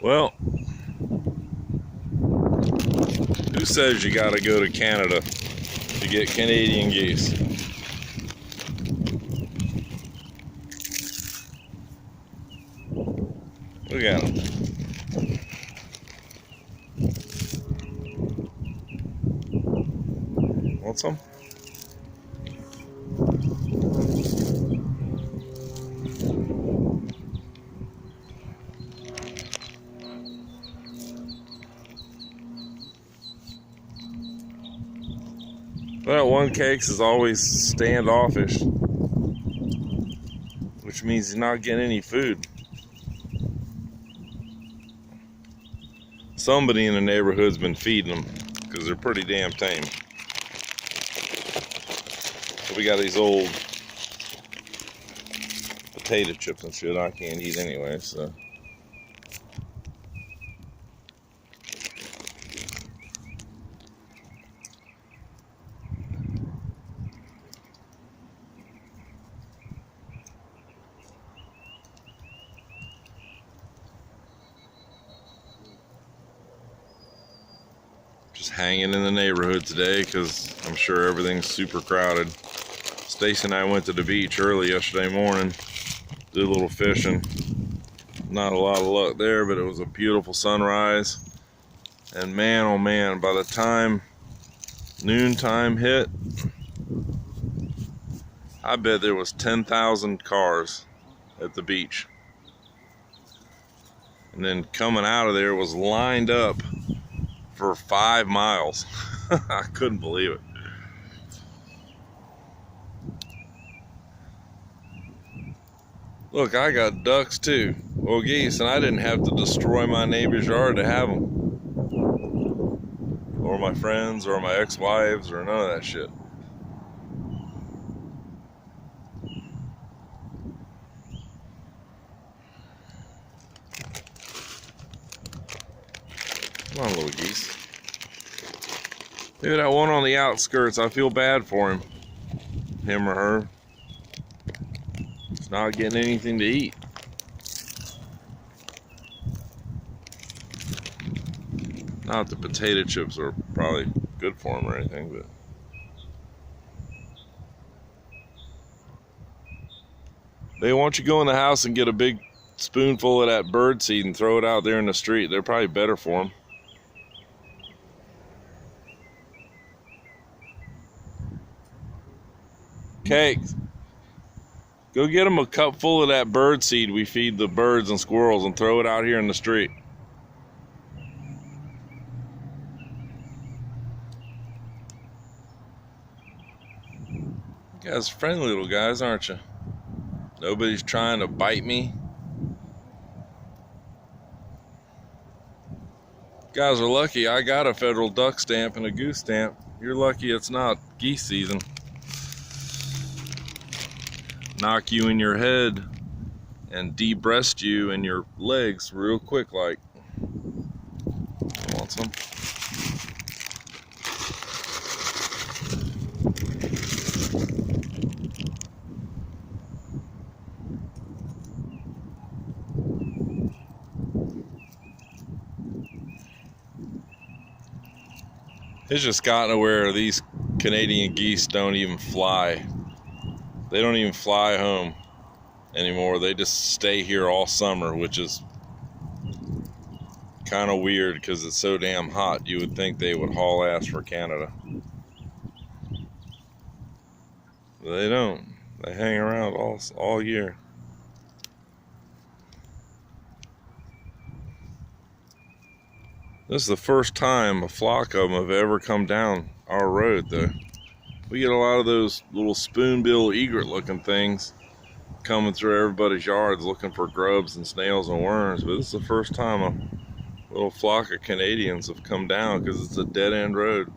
Well, who says you gotta go to Canada to get Canadian geese? Look at them. Want some? Well, one cakes is always standoffish, which means he's not getting any food. Somebody in the neighborhood's been feeding them because they're pretty damn tame. So we got these old potato chips and shit I can't eat anyway, so. Just hanging in the neighborhood today because I'm sure everything's super crowded. Stacy and I went to the beach early yesterday morning, did a little fishing. Not a lot of luck there, but it was a beautiful sunrise. And man, oh man, by the time noontime hit, I bet there was 10,000 cars at the beach. And then coming out of there was lined up for 5 miles. I couldn't believe it. Look, I got ducks too, or geese, and I didn't have to destroy my neighbor's yard to have them. Or my friends, or my ex-wives, or none of that shit. Come on, little geese. Look at that one on the outskirts. I feel bad for him. Him or her. He's not getting anything to eat. Not the potato chips are probably good for him or anything, but they want you to go in the house and get a big spoonful of that bird seed and throw it out there in the street. They're probably better for them. Cakes. Go get them a cup full of that bird seed we feed the birds and squirrels and throw it out here in the street. You guys are friendly little guys, aren't you? Nobody's trying to bite me. You guys are lucky I got a federal duck stamp and a goose stamp. You're lucky it's not geese season. Knock you in your head and de-breast you and your legs real quick like. Want some? It's just gotten to where these Canadian geese don't even fly. They don't even fly home anymore. They just stay here all summer, which is kind of weird because it's so damn hot. You would think they would haul ass for Canada. But they don't. They hang around all year. This is the first time a flock of them have ever come down our road, though. We get a lot of those little spoonbill egret looking things coming through everybody's yards looking for grubs and snails and worms, but this is the first time a little flock of Canadians have come down because it's a dead end road.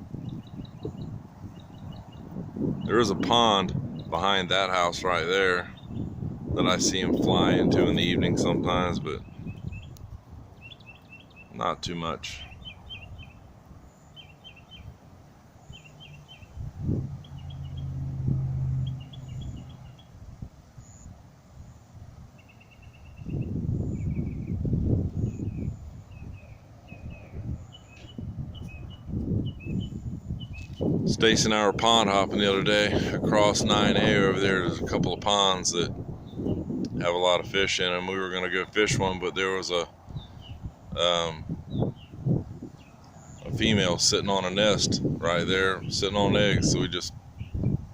There is a pond behind that house right there that I see them fly into in the evening sometimes, but not too much. Stacy and I were pond hopping the other day across 9A over there. There's a couple of ponds that have a lot of fish in them. We were going to go fish one, but there was a female sitting on a nest right there, sitting on eggs, so we just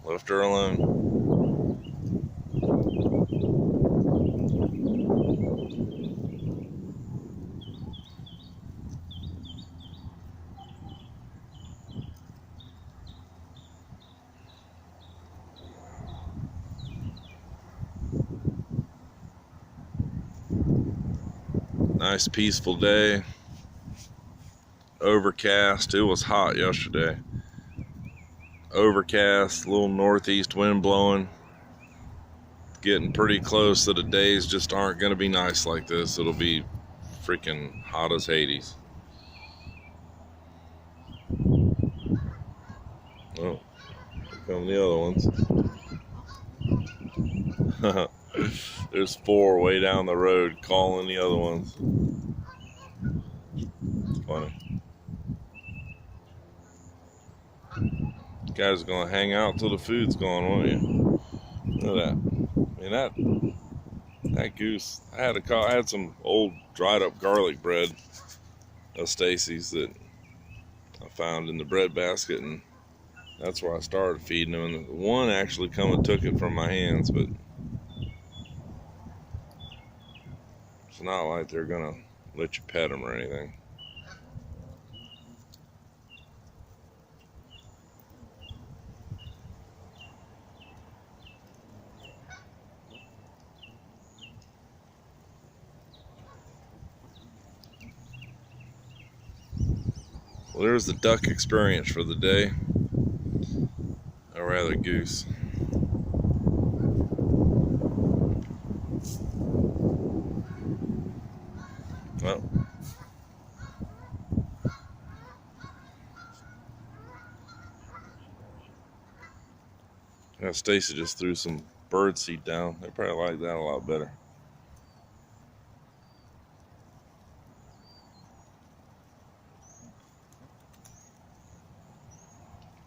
left her alone. Nice peaceful day. Overcast. It was hot yesterday. Overcast, a little northeast wind blowing. Getting pretty close that the days just aren't going to be nice like this. It'll be freaking hot as Hades. Oh, here come the other ones. There's 4 way down the road calling the other ones. It's funny. You guys are gonna hang out till the food's gone, won't you? Look at that. I mean, that goose. I had some old dried up garlic bread of Stacy's that I found in the bread basket, and that's where I started feeding them. And one actually come and took it from my hands, but it's not like they're gonna let you pet them or anything. Well, there's the duck experience for the day, or rather goose. Well, yeah, Stacy just threw some bird seed down. They probably like that a lot better.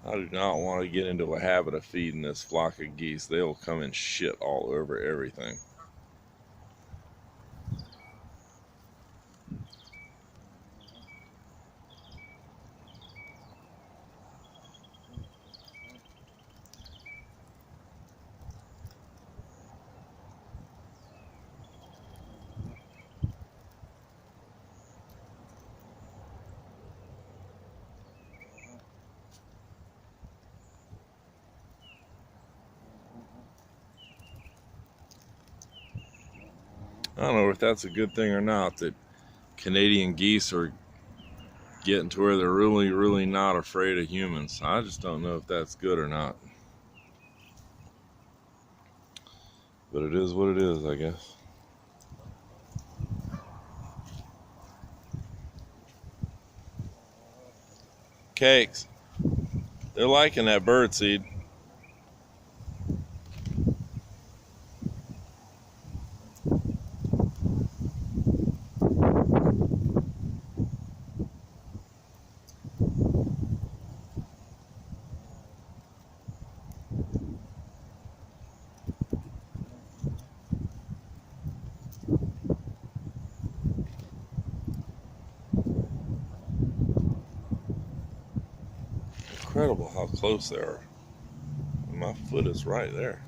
I do not want to get into a habit of feeding this flock of geese. They'll come and shit all over everything. I don't know if that's a good thing or not, that Canadian geese are getting to where they're really, really not afraid of humans. I just don't know if that's good or not. But it is what it is, I guess. Cakes. They're liking that bird seed. Incredible how close they are. My foot is right there.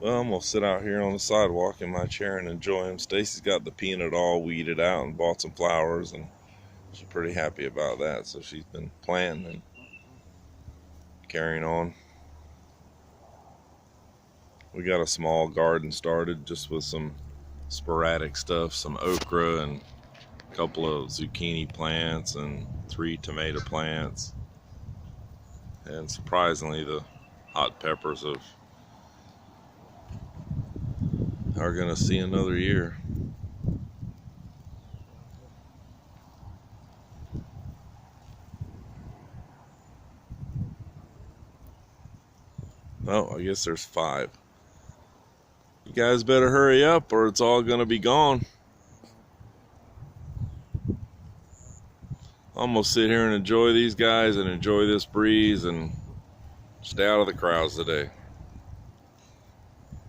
Well, I'm gonna sit out here on the sidewalk in my chair and enjoy them. Stacy's got the peanut all weeded out and bought some flowers, and she's pretty happy about that. So she's been planting and carrying on. We got a small garden started just with some sporadic stuff, some okra and a couple of zucchini plants and 3 tomato plants. And surprisingly, the hot peppers are gonna see another year. Oh, I guess there's 5. You guys better hurry up or it's all gonna be gone. I'm gonna sit here and enjoy these guys and enjoy this breeze and stay out of the crowds today.